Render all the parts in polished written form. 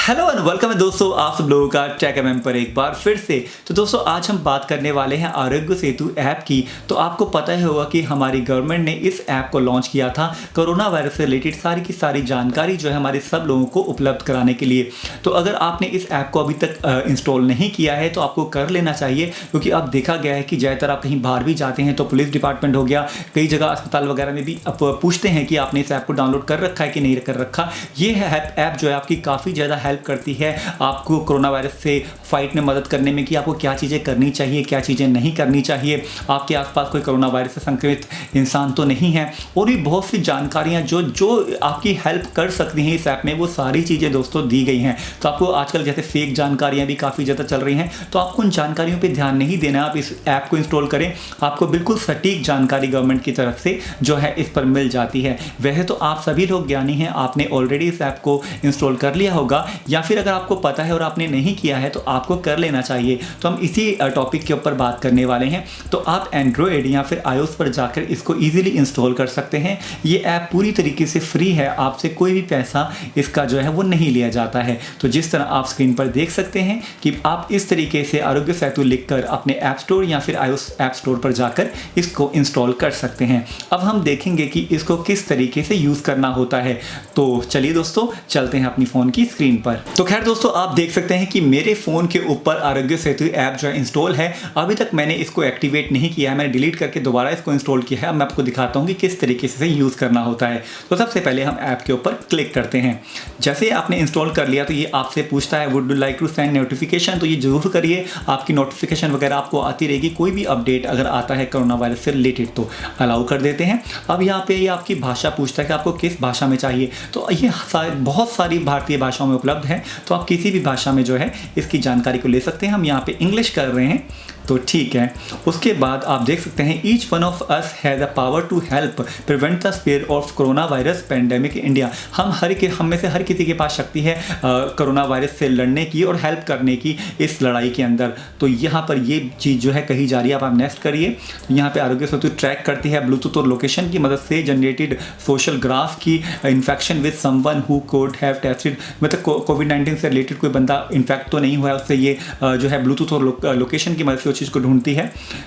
Hello and welcome है दोस्तों, आप सब लोगों का टेक एमएम पर एक बार फिर से। तो दोस्तों आज हम बात करने वाले हैं आरोग्य सेतु ऐप की। तो आपको पता ही होगा कि हमारी गवर्नमेंट ने इस ऐप को लॉन्च किया था कोरोना वायरस से रिलेटेड सारी की सारी जानकारी जो है हमारे सब लोगों को उपलब्ध कराने के लिए। तो अगर आपने इस ऐप को अभी तक इंस्टॉल नहीं किया है तो आपको कर लेना चाहिए, क्योंकि अब देखा गया है कि ज़्यादातर आप कहीं बाहर भी जाते हैं तो पुलिस डिपार्टमेंट हो गया, कई जगह अस्पताल वगैरह में भी पूछते हैं कि आपने इस ऐप को डाउनलोड कर रखा है कि नहीं कर रखा। ये ऐप जो है आपकी काफ़ी ज़्यादा हेल्प करती है आपको कोरोना वायरस से फाइट में मदद करने में, कि आपको क्या चीज़ें करनी चाहिए, क्या चीज़ें नहीं करनी चाहिए, आपके आसपास कोई कोरोना वायरस से संक्रमित इंसान तो नहीं है, और भी बहुत सी जानकारियां जो आपकी हेल्प कर सकती हैं इस ऐप में, वो सारी चीज़ें दोस्तों दी गई हैं। तो आपको आजकल जैसे फेक जानकारियां भी काफ़ी ज़्यादा चल रही हैं, तो आपको उन जानकारियों पर ध्यान नहीं देना। आप इस ऐप को इंस्टॉल करें, आपको बिल्कुल सटीक जानकारी गवर्नमेंट की तरफ से जो है इस पर मिल जाती है। वैसे तो आप सभी लोग ज्ञानी हैं, आपने ऑलरेडी इस ऐप को इंस्टॉल कर लिया होगा, या फिर अगर आपको पता है और आपने नहीं किया है तो आपको कर लेना चाहिए। तो हम इसी टॉपिक के ऊपर बात करने वाले हैं। तो आप एंड्रॉयड या फिर iOS पर जाकर इसको इजीली इंस्टॉल कर सकते हैं। ये ऐप पूरी तरीके से फ्री है, आपसे कोई भी पैसा इसका जो है वो नहीं लिया जाता है। तो जिस तरह आप स्क्रीन पर देख सकते हैं कि आप इस तरीके से आरोग्य सेतु लिखकर अपने ऐप स्टोर या फिर iOS ऐप स्टोर पर जाकर इसको इंस्टॉल कर सकते हैं। अब हम देखेंगे कि इसको किस तरीके से यूज़ करना होता है। तो चलिए दोस्तों चलते हैं अपनी फ़ोन की स्क्रीन पर। तो खैर दोस्तों आप देख सकते हैं कि मेरे फ़ोन के ऊपर आरोग्य सेतु ऐप जो है इंस्टॉल है। अभी तक मैंने इसको एक्टिवेट नहीं किया है, मैंने डिलीट करके दोबारा इसको इंस्टॉल किया है। अब मैं आपको दिखाता हूँ कि किस तरीके से यूज़ करना होता है। तो सबसे पहले हम ऐप के ऊपर क्लिक करते हैं। जैसे आपने इंस्टॉल कर लिया तो ये आपसे पूछता है would you like to send notification, तो ये जरूर करिए, आपकी नोटिफिकेशन वगैरह आपको आती रहेगी। कोई भी अपडेट अगर आता है कोरोना वायरस से रिलेटेड तो अलाउ कर देते हैं। अब यहाँ पे ये आपकी भाषा पूछता है कि आपको किस भाषा में चाहिए, तो ये बहुत सारी भारतीय भाषाओं में उपलब्ध है, तो आप किसी भी भाषा में जो है इसकी जानकारी को ले सकते हैं। हम यहाँ पे इंग्लिश कर रहे हैं तो ठीक है। उसके बाद आप देख सकते हैं each one of us has a power to help prevent the spread of corona virus pandemic in India. हम में से हर किसी के पास शक्ति है कोरोना वायरस से लड़ने की और हेल्प करने की इस लड़ाई के अंदर। तो यहाँ पर ये चीज़ जो है कही जा रही है। अब आप नेक्स्ट करिए। तो यहाँ पे आरोग्य सेतु ट्रैक करती है ब्लूटूथ और लोकेशन की मदद से जनरेटेड सोशल ग्राफ की infection with someone who could have tested, मतलब कोविड-19 से रिलेटेड कोई बंदा इन्फेक्ट तो नहीं हुआ है, उससे ये जो है ब्लूटूथ और लोकेशन की मदद से चीज़ को ढूंढती है।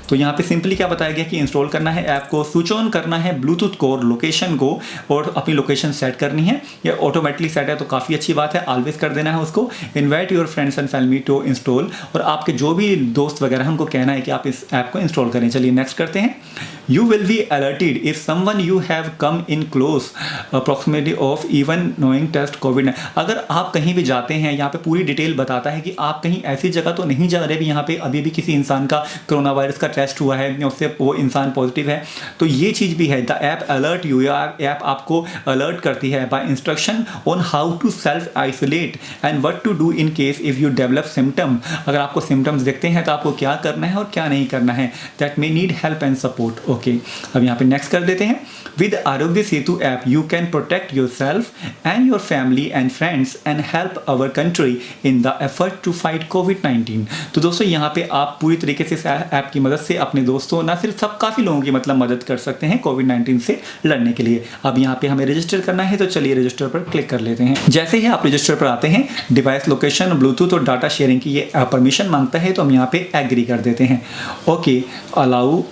तो यहाँ पे सिंपली क्या बताया गया कि इंस्टॉल करना है ऐप को, स्विच ऑन करना है ब्लूटूथ को और लोकेशन को, और अपनी लोकेशन सेट करनी है। ये ऑटोमेटिकली सेट है तो काफ़ी अच्छी बात है। ऑलवेज कर देना है उसको। Invite your friends and family to install, और आपके जो भी दोस्त वगैरह हैं उनको कहना है कि आप इस ऐप को इंस्टॉल करें। चलिए नेक्स्ट करते हैं। You will be alerted if someone you have come in close approximately of even knowing test covid. अगर आप कहीं भी जाते हैं, यहाँ पे पूरी डिटेल बताता है कि आप कहीं ऐसी जगह तो नहीं जा रहे भी यहाँ पे अभी भी किसी इंसान का कोरोना वायरस का टेस्ट हुआ है, उससे वो इंसान पॉजिटिव है, तो ये चीज़ भी है। The app alert you, app आपको अलर्ट करती है by instruction on how to self isolate and what to do in case if you develop symptom. अगर आपको सिम्टम्स दिखते हैं तो आपको क्या करना है और क्या नहीं करना है। That may need help and support. Okay, अब यहाँ पे नेक्स्ट कर देते हैं। With Arogya Setu app you can protect yourself and your family and friends and help our country in the effort to fight कोविड-19। तो दोस्तों यहाँ पे आप पूरी तरीके से ऐप की मदद से अपने दोस्तों, ना सिर्फ सब, काफ़ी लोगों की मतलब मदद कर सकते हैं कोविड-19 से लड़ने के लिए। अब यहाँ पे हमें रजिस्टर करना है, तो चलिए रजिस्टर पर क्लिक कर लेते हैं। जैसे ही आप रजिस्टर पर आते हैं, डिवाइस लोकेशन, ब्लूटूथ और डाटा शेयरिंग की ये परमिशन मांगता है, तो हम यहाँ पे एग्री कर देते हैं। Okay, allow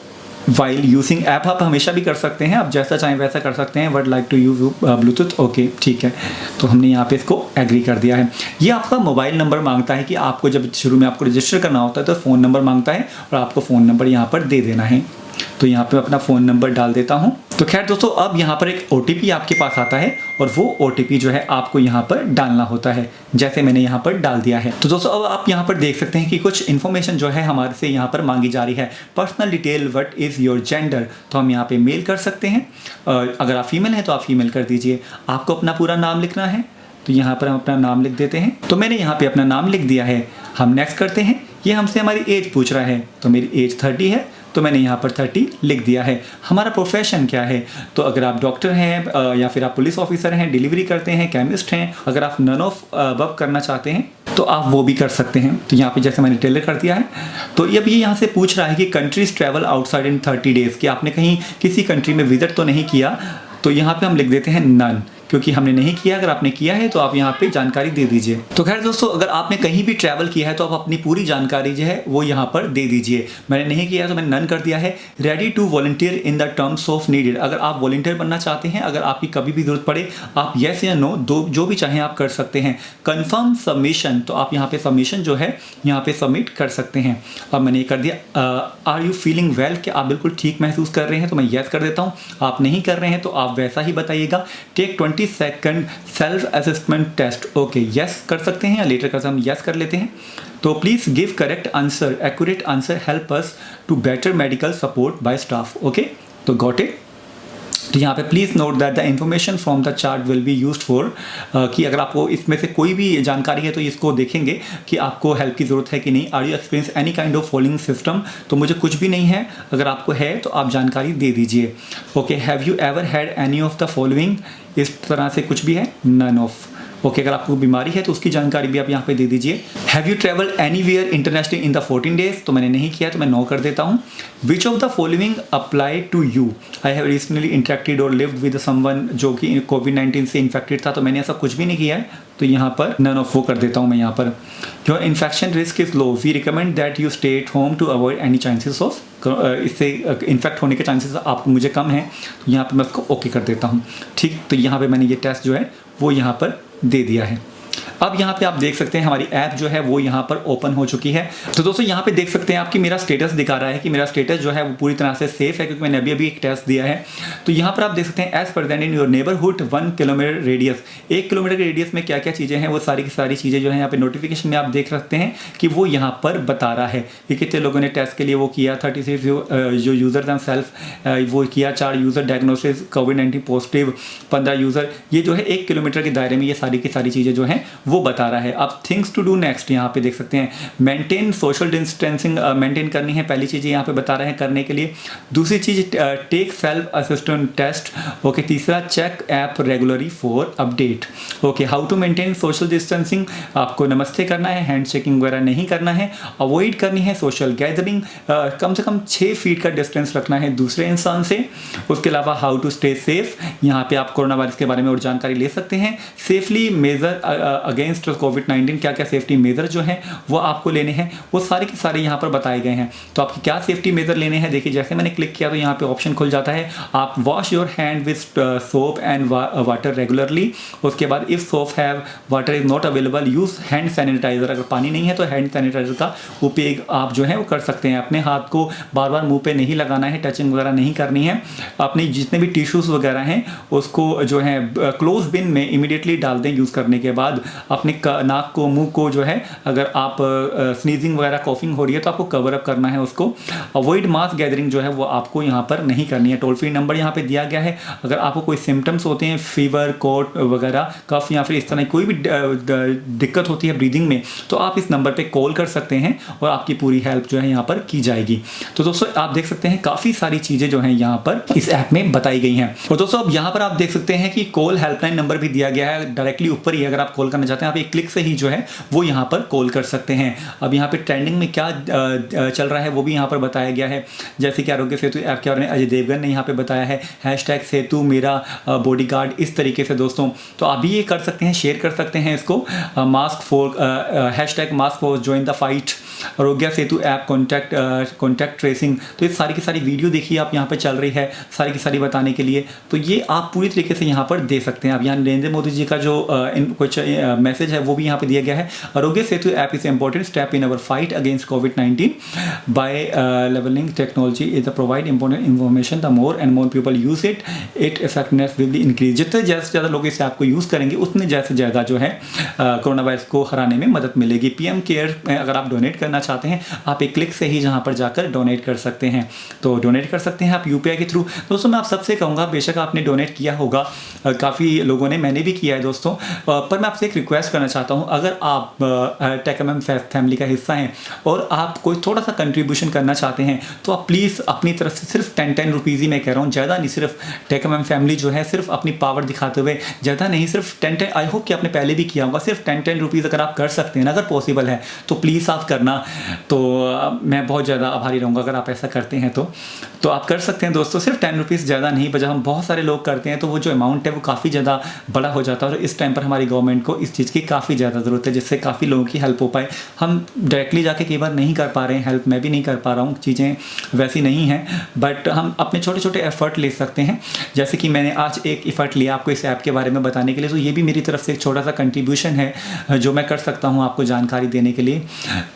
while using app आप हमेशा भी कर सकते हैं, आप जैसा चाहें वैसा कर सकते हैं। Would like to use Bluetooth. Okay ठीक है, तो हमने यहाँ पे इसको एग्री कर दिया है। ये आपका मोबाइल नंबर मांगता है कि आपको जब शुरू में आपको रजिस्टर करना होता है तो फ़ोन नंबर मांगता है, और आपको फ़ोन नंबर यहाँ पर दे देना है। तो यहाँ पे अपना फ़ोन नंबर डाल देता हूँ। तो खैर दोस्तों अब यहाँ पर एक OTP आपके पास आता है, और वो OTP जो है आपको यहाँ पर डालना होता है, जैसे मैंने यहाँ पर डाल दिया है। तो दोस्तों अब आप यहाँ पर देख सकते हैं कि कुछ इन्फॉर्मेशन जो है हमारे से यहाँ पर मांगी जा रही है। Personal detail, what is your gender, तो हम यहाँ पे मेल कर सकते हैं। अगर आप फीमेल हैं तो आप फीमेल कर दीजिए। आपको अपना पूरा नाम लिखना है, तो यहाँ पर हम अपना नाम लिख देते हैं। तो मैंने यहाँ पे अपना नाम लिख दिया है। हम नेक्स्ट करते हैं। ये हमसे हमारी एज पूछ रहा है, तो मेरी एज 30 है, तो मैंने यहाँ पर 30 लिख दिया है। हमारा प्रोफेशन क्या है, तो अगर आप डॉक्टर हैं या फिर आप पुलिस ऑफिसर हैं, डिलीवरी करते हैं, केमिस्ट हैं, अगर आप नन ऑफ अबव करना चाहते हैं तो आप वो भी कर सकते हैं। तो यहाँ पे जैसे मैंने टेलर कर दिया है। तो अब ये यहाँ से पूछ रहा है कि countries travel outside in 30 days, कि आपने कहीं किसी कंट्री में विजिट तो नहीं किया, तो यहाँ पे हम लिख देते हैं नन, क्योंकि हमने नहीं किया। अगर आपने किया है तो आप यहाँ पे जानकारी दे दीजिए। तो खैर दोस्तों, अगर आपने कहीं भी ट्रैवल किया है तो आप अपनी पूरी जानकारी जो है वो यहाँ पर दे दीजिए। मैंने नहीं किया तो मैंने नन कर दिया है। Ready to volunteer in the terms of needed, अगर आप वॉलंटियर बनना चाहते हैं, अगर आपकी कभी भी जरूरत पड़े, आप येस या नो जो भी चाहें आप कर सकते हैं। कंफर्म सबमिशन, तो आप यहाँ पे सबमिशन जो है यहाँ पे सबमिट कर सकते हैं। अब मैंने ये कर दिया। आर यू फीलिंग वेल, कि आप बिल्कुल ठीक महसूस कर रहे हैं, तो मैं येस कर देता हूँ। आप नहीं कर रहे हैं तो आप वैसा ही बताइएगा। Take 20 second self assessment test, okay yes कर सकते हैं या लेटर कर सकते हैं, हम येस कर लेते हैं। तो please give correct answer, accurate answer, help us to better medical support by staff, okay. तो गॉट इट। तो यहाँ पे please note that the information from the chart will be used for, कि अगर आपको इसमें से कोई भी जानकारी है तो इसको देखेंगे कि आपको हेल्प की ज़रूरत है कि नहीं। Are you experience any kind of following system, तो मुझे कुछ भी नहीं है, अगर आपको है तो आप जानकारी दे दीजिए। Okay, have you ever had any of the following, इस तरह से कुछ भी है, नन ऑफ। ओके, अगर आपको बीमारी है तो उसकी जानकारी भी आप यहाँ पे दे दीजिए। Have you travel anywhere internationally in the 14 days, तो मैंने नहीं किया तो मैं नो कर देता हूँ। Which of the following apply to you, I have recently interacted और लिव्ड विद समवन जो कि कोविड-19 से इन्फेक्टेड था, तो मैंने ऐसा कुछ भी नहीं किया है, तो यहाँ पर नन ऑफ वो कर देता हूँ मैं यहाँ पर। Your infection risk is low, we recommend that you stay at home to avoid any chances of, इससे इन्फेक्ट होने के चांसेस आपको मुझे कम हैं, तो यहाँ पर मैं उसको ओके कर देता हूँ। ठीक, तो यहाँ पे मैंने ये टेस्ट जो है वो यहाँ पर दे दिया है। अब यहाँ पे आप देख सकते हैं हमारी ऐप जो है वो यहाँ पर ओपन हो चुकी है। तो दोस्तों यहाँ पे देख सकते हैं आप कि मेरा स्टेटस दिखा रहा है कि मेरा स्टेटस जो है वो पूरी तरह से सेफ है, क्योंकि मैंने अभी एक टेस्ट दिया है। तो यहाँ पर आप देख सकते हैं as present in your neighbourhood 1 kilometre radius, 1 kilometre के रेडियस में क्या क्या चीज़ें हैं वो सारी की सारी चीज़ें जो है यहाँ पे नोटिफिकेशन में आप देख सकते हैं कि वो यहाँ पर बता रहा है कि कितने लोगों ने टेस्ट के लिए वो किया। 36 जो यूज़र दैन सेल्फ वो किया, 4 यूज़र डायग्नोसिस कोविड-19 पॉजिटिव, 15 यूज़र, ये जो है 1 किलोमीटर के दायरे में ये सारी की सारी चीज़ें जो हैं वो बता रहा है। अब थिंग्स टू डू नेक्स्ट यहाँ पे देख सकते हैं, मेंटेन सोशल डिस्टेंसिंग मेंटेन करनी है, पहली चीज़ यहाँ पे बता रहे हैं करने के लिए। दूसरी चीज़ take self assistant test, okay. तीसरा check app regularly for update, okay. How to maintain social distancing, आपको नमस्ते करना है, हैंड शेकिंग वगैरह नहीं करना है, अवॉइड करनी है सोशल गैदरिंग, कम से कम 6 फीट का डिस्टेंस रखना है दूसरे इंसान से। उसके अलावा हाउ टू स्टे सेफ, यहाँ पे आप कोरोना वायरस के बारे में और जानकारी ले सकते हैं। सेफली मेजर अगेंस्ट कोविड-19, क्या क्या सेफ्टी मेजर जो हैं वो आपको लेने हैं, वो सारे के सारे यहाँ पर बताए गए हैं। तो आपकी क्या सेफ्टी मेजर लेने हैं, देखिए जैसे मैंने क्लिक किया तो यहाँ पे ऑप्शन खुल जाता है, आप wash your hand with soap and water regularly. उसके बाद if soap have water is not available use hand sanitiser, अगर पानी नहीं है तो हैंड सैनिटाइजर का उपयोग आप जो है वो कर सकते हैं। अपने हाथ को बार बार मुंह पे नहीं लगाना है, टचिंग वगैरह नहीं करनी है। अपने जितने भी टिश्यूज़ वगैरह हैं उसको जो है क्लोज बिन में इमीडिएटली डाल दें यूज़ करने के बाद। अपने नाक को, मुंह को जो है अगर आप स्नीजिंग वगैरह कॉफिंग हो रही है तो आपको कवर अप करना है उसको। अवॉइड मास गैदरिंग जो है वो आपको यहाँ पर नहीं करनी है। टोल फ्री नंबर यहाँ पे दिया गया है, अगर आपको कोई सिम्टम्स होते हैं, फीवर, कोट वगैरह, कफ या फिर इस तरह कोई भी दिक्कत होती है ब्रीदिंग में, तो आप इस नंबर पे कॉल कर सकते हैं और आपकी पूरी हेल्प जो है यहाँ पर की जाएगी। तो दोस्तों आप देख सकते हैं काफ़ी सारी चीज़ें जो हैं यहाँ पर इस ऐप में बताई गई हैं। और दोस्तों अब यहाँ पर आप देख सकते हैं कि कॉल हेल्पलाइन नंबर भी दिया गया है डायरेक्टली ऊपर ही। अगर आप कॉल करना चाहते हैं आप एक क्लिक से ही जो है वो यहाँ पर कॉल कर सकते हैं। अब यहाँ पे ट्रेंडिंग में क्या चल रहा है वो भी यहाँ पर बताया गया है, जैसे कि आरोग्य सेतु ऐप के बारे में अजय देवगन ने यहाँ पे बताया है, हैशटैग सेतु मेरा बॉडीगार्ड, इस तरीके से दोस्तों। तो आप भी ये कर सकते हैं, शेयर कर सकते हैं इसको। Mask for hashtag mask for join the fight, आरोग्य सेतु ऐप कॉन्टैक्ट ट्रेसिंग। तो ये सारी की सारी वीडियो देखिए आप यहाँ पे चल रही है सारी की सारी बताने के लिए, तो ये आप पूरी तरीके से यहाँ पर दे सकते हैं। अब यहाँ नरेंद्र मोदी जी का जो कुछ मैसेज है वो भी यहाँ पे दिया गया है। Arogya Setu app is important step in our fight against कोविड-19 by levelling technology is provide important information, the more and more people use it effectiveness will be increase. जितने ज़्यादा से ज़्यादा लोग इस ऐप को यूज़ करेंगे उतने ज़्यादा से ज़्यादा जो है कोरोना वायरस को हराने में मदद मिलेगी। पीएम केयर में अगर आप डोनेट करना चाहते हैं आप एक क्लिक से ही जहाँ पर जाकर डोनेट कर सकते हैं, तो डोनेट कर सकते हैं आप यूपीआई के थ्रू। दोस्तों मैं आप सबसे कहूँगा बेशक आपने डोनेट किया होगा, काफ़ी लोगों ने, मैंने भी किया है दोस्तों, पर मैं आपसे एक रिक्वेस्ट करना चाहता हूँ, अगर आप टेक एम फैमिली का हिस्सा हैं और आप कोई थोड़ा सा कंट्रीब्यूशन करना चाहते हैं तो आप प्लीज़ अपनी तरफ से सिर्फ 10 रुपीज़ ही मैं कह रहा हूँ, ज़्यादा नहीं। सिर्फ टेक एम फैमिली जो है सिर्फ अपनी पावर दिखाते हुए, ज़्यादा नहीं, सिर्फ 10 आई होप कि आपने पहले भी किया होगा, सिर्फ 10 रुपीज़ अगर आप कर सकते हैं ना, अगर पॉसिबल है तो प्लीज़ आप करना। तो मैं बहुत ज़्यादा आभारी रहूँगा अगर आप ऐसा करते हैं तो आप कर सकते हैं दोस्तों, सिर्फ 10 रुपीज़, ज़्यादा नहीं। जब हम बहुत सारे लोग करते हैं तो वो जो अमाउंट है वो काफ़ी ज़्यादा बड़ा हो जाता है और इस टाइम पर हमारी गवर्नमेंट को इस चीज़ की काफ़ी ज़्यादा ज़रूरत है, जिससे काफ़ी लोगों की हेल्प हो पाए। हम डायरेक्टली जाके कई बार नहीं कर पा रहे हैं हेल्प, मैं भी नहीं कर पा रहा हूँ, चीज़ें वैसी नहीं हैं, बट हम अपने छोटे छोटे एफर्ट ले सकते हैं। जैसे कि मैंने आज एक एफर्ट लिया आपको इस ऐप के बारे में बताने के लिए, तो ये भी मेरी तरफ से एक छोटा सा कंट्रीब्यूशन है जो मैं कर सकता हूँ आपको जानकारी देने के लिए,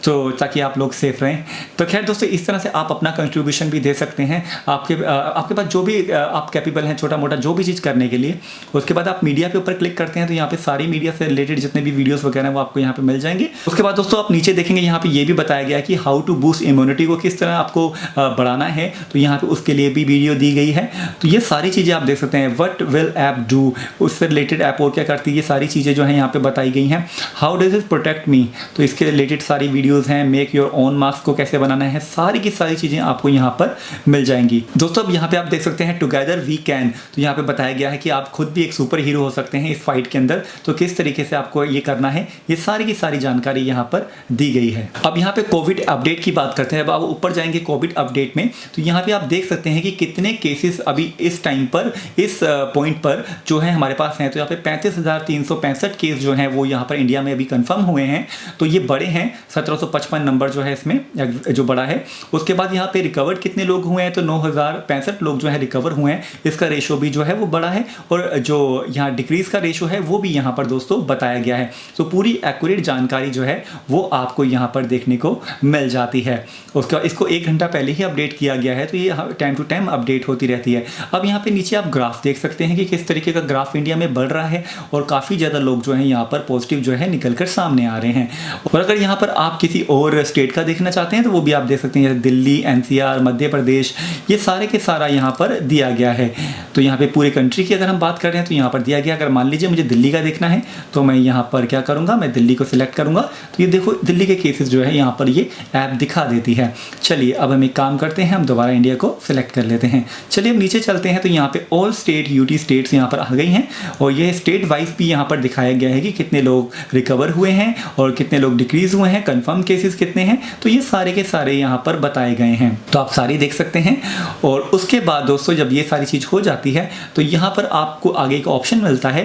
तो ताकि आप लोग सेफ रहें। तो खैर दोस्तों, इस तरह से आप अपना कंट्रीब्यूशन भी दे सकते हैं। आपके पास जो भी आप कैपेबल हैं, छोटा मोटा जो भी चीज़ करने के लिए। उसके बाद आप मीडिया के ऊपर क्लिक करते हैं तो यहाँ पे सारी मीडिया से रिलेटेड जितने भी वीडियोस वगैरह हैं वो आपको यहाँ पे मिल जाएंगे। उसके बाद दोस्तों आप नीचे देखेंगे, यहाँ पे ये भी बताया गया है कि हाउ टू बूस्ट इम्यूनिटी को किस तरह आपको बढ़ाना है, तो यहाँ पे उसके लिए भी वीडियो दी गई है। तो ये सारी चीज़ें आप देख सकते हैं। व्हाट विल ऐप डू, उससे रिलेटेड ऐप और क्या करती है, ये सारी चीज़ें जो है यहाँ पे बताई गई हैं। How does it protect me, तो इसके रिलेटेड सारी वीडियोज़ हैं। मेक योर ओन मास्क को कैसे बनाना है, सारी की सारी चीज़ें आपको यहाँ पर मिल जाएंगी। दोस्तों अब यहाँ पे आप देख सकते हैं टुगेदर वी कैन, तो यहाँ पे बताया गया है कि आप खुद भी एक सुपर हीरो हो सकते हैं इस फाइट के अंदर। तो किस तरीके से आपको ये करना है, ये सारी की सारी जानकारी यहाँ पर दी गई है। अब यहाँ पे कोविड अपडेट की बात करते हैं। अब आप ऊपर जाएंगे कोविड अपडेट में, तो यहाँ पे आप देख सकते हैं कि कितने केसेस अभी इस टाइम पर, इस पॉइंट पर जो है हमारे पास हैं। तो यहाँ पे 35,365 केस जो हैं वो यहाँ पर इंडिया में अभी कंफर्म हुए हैं। तो ये बड़े हैं, 1755 नंबर जो है इसमें जो बड़ा है। उसके बाद यहाँ पे रिकवर्ड कितने लोग हुए हैं, तो 9,065 लोग जो है रिकवर हुए हैं। इसका रेशो भी जो है वो बड़ा है, और जो यहाँ डिक्रीज का रेशो है वो भी यहाँ पर दोस्तों बताया गया है। तो पूरी एक्यूरेट जानकारी जो है वो आपको यहाँ पर देखने को मिल जाती है। उसके बाद इसको 1 घंटा पहले ही अपडेट किया गया है, तो ये टाइम टू टाइम अपडेट होती रहती है। अब यहाँ पे नीचे आप ग्राफ देख सकते हैं कि किस तरीके का ग्राफ इंडिया में बढ़ रहा है, और काफ़ी ज़्यादा लोग जो हैं यहाँ पर पॉजिटिव जो है निकल कर सामने आ रहे हैं। और अगर यहाँ पर आप किसी और स्टेट का देखना चाहते हैं तो वो भी आप देख सकते हैं, जैसे दिल्ली, NCR, मध्य प्रदेश, ये सारे के सारा यहाँ पर दिया गया है। तो यहाँ पे पूरे कंट्री की अगर हम बात कर रहे हैं तो यहाँ पर दिया गया। अगर मान लीजिए मुझे दिल्ली का देखना है तो मैं यहाँ पर क्या करूँगा, मैं दिल्ली को सिलेक्ट करूँगा, तो ये देखो दिल्ली के केसेस जो है यहाँ पर ये ऐप दिखा देती है। चलिए अब हम एक काम करते हैं, हम दोबारा इंडिया को सिलेक्ट कर लेते हैं। चलिए अब नीचे चलते हैं, तो यहाँ पे ऑल स्टेट यूटी स्टेट्स यहाँ पर आ गई हैं, और ये स्टेट वाइज भी यहाँ पर दिखाया गया है कि कितने लोग रिकवर हुए हैं और कितने लोग डिक्रीज हुए हैं, कंफर्म केसेस कितने हैं। तो ये सारे के सारे यहाँ पर बताए गए हैं, तो आप सारी देख सकते हैं। और उसके बाद दोस्तों जब ये सारी चीज़ हो जाती है तो यहाँ पर आपको आगे एक ऑप्शन मिलता है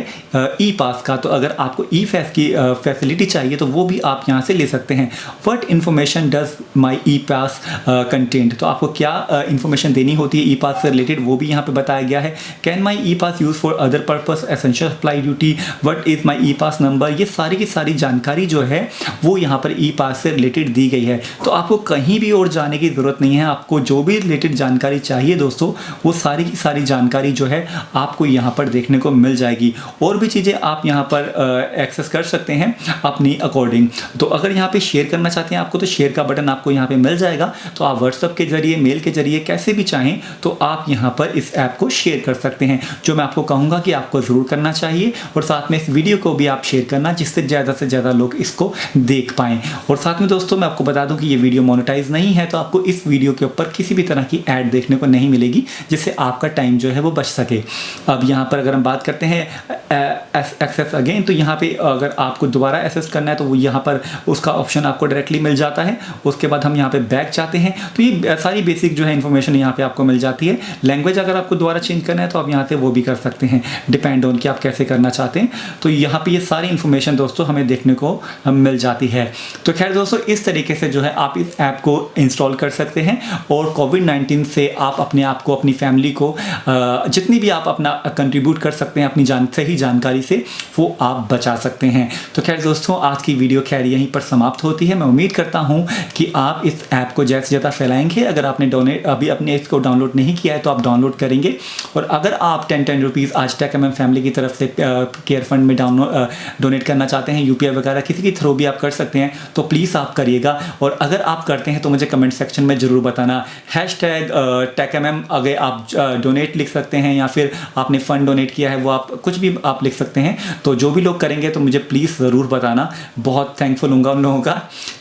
ई पास का। तो अगर आपको ई फैस की फैसिलिटी चाहिए तो वो भी आप यहाँ से ले सकते हैं। What information does my E pass content, तो आपको क्या इन्फॉर्मेशन देनी होती है ई पास से रिलेटेड, वो भी यहाँ पे बताया गया है। Can my E pass use for other purpose, essential apply duty, what is my E pass number, ये सारी की सारी जानकारी जो है वो यहाँ पर ई पास से रिलेटेड दी गई है। तो आपको कहीं भी और जाने की ज़रूरत नहीं है, आपको जो भी रिलेटेड जानकारी चाहिए दोस्तों वो सारी की सारी जानकारी जो है आपको यहाँ पर देखने को मिल जाएगी। और भी चीज़ें आप यहाँ पर एक्सेस कर सकते हैं अपनी अकॉर्डिंग। तो अगर यहाँ पे शेयर करना चाहते हैं आपको, तो शेयर का बटन आपको यहाँ पे मिल जाएगा। तो आप व्हाट्सएप के जरिए, मेल के जरिए, कैसे भी चाहें तो आप यहाँ पर इस ऐप को शेयर कर सकते हैं, जो मैं आपको कहूँगा कि आपको ज़रूर करना चाहिए। और साथ में इस वीडियो को भी आप शेयर करना, जिससे ज़्यादा से ज़्यादा लोग इसको देख पाएँ। और साथ में दोस्तों मैं आपको बता दूँ कि ये वीडियो मोनेटाइज नहीं है, तो आपको इस वीडियो के ऊपर किसी भी तरह की ऐड देखने को नहीं मिलेगी, जिससे आपका टाइम जो है वो बच सके। अब यहाँ पर अगर हम बात करते हैं एक्सेस अगेन, तो यहाँ पे अगर आपको दोबारा एक्सेस करना है तो वो यहाँ पर उसका ऑप्शन आपको डायरेक्टली मिल जाता है। उसके बाद हम यहाँ पे बैक चाहते हैं तो ये सारी बेसिक जो है इन्फॉर्मेशन यहाँ पे आपको मिल जाती है। लैंग्वेज अगर आपको दोबारा चेंज करना है तो आप यहाँ से वो भी कर सकते हैं, डिपेंड ऑन कि आप कैसे करना चाहते हैं। तो यहाँ पे ये सारी इन्फॉर्मेशन दोस्तों हमें देखने को मिल जाती है। तो खैर दोस्तों इस तरीके से जो है आप इस ऐप को इंस्टॉल कर सकते हैं, और कोविड-19 से आप अपने आप को, अपनी फैमिली को जितनी भी आप अपना कंट्रीब्यूट कर सकते हैं अपनी सही जानकारी से, वो आप बचा सकते हैं। तो खैर दोस्तों आज की वीडियो खैर यहीं पर समाप्त होती है। मैं उम्मीद करता हूं कि आप इस ऐप को ज़्यादा से ज़्यादा फैलाएंगे। अगर आपने अभी अपने इसको डाउनलोड नहीं किया है तो आप डाउनलोड करेंगे, और अगर आप 10 रुपीज़ आज टेक एम फैमिली की तरफ से केयर फंड में डोनेट करना चाहते हैं, UPI वगैरह किसी के थ्रू भी आप आप कर सकते हैं तो प्लीज़ आप करिएगा। और अगर आप करते हैं तो मुझे कमेंट सेक्शन में ज़रूर बताना। हैशटैग TechMM अगर आप डोनेट लिख सकते हैं या फिर आपने फ़ंड डोनेट किया है वो आप कुछ भी आप लिख सकते हैं। तो जो भी लोग करेंगे तो मुझे प्लीज़ ज़रूर बताना, बहुत थैंकफुल हूँगा उन लोगों का।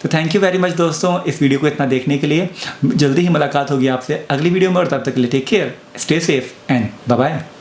तो थैंक यू वेरी मच दोस्तों इस वीडियो को इतना देखने के लिए। जल्दी ही मुलाकात होगी आपसे अगली वीडियो में, और तब तक के लिए take care, stay safe and bye bye.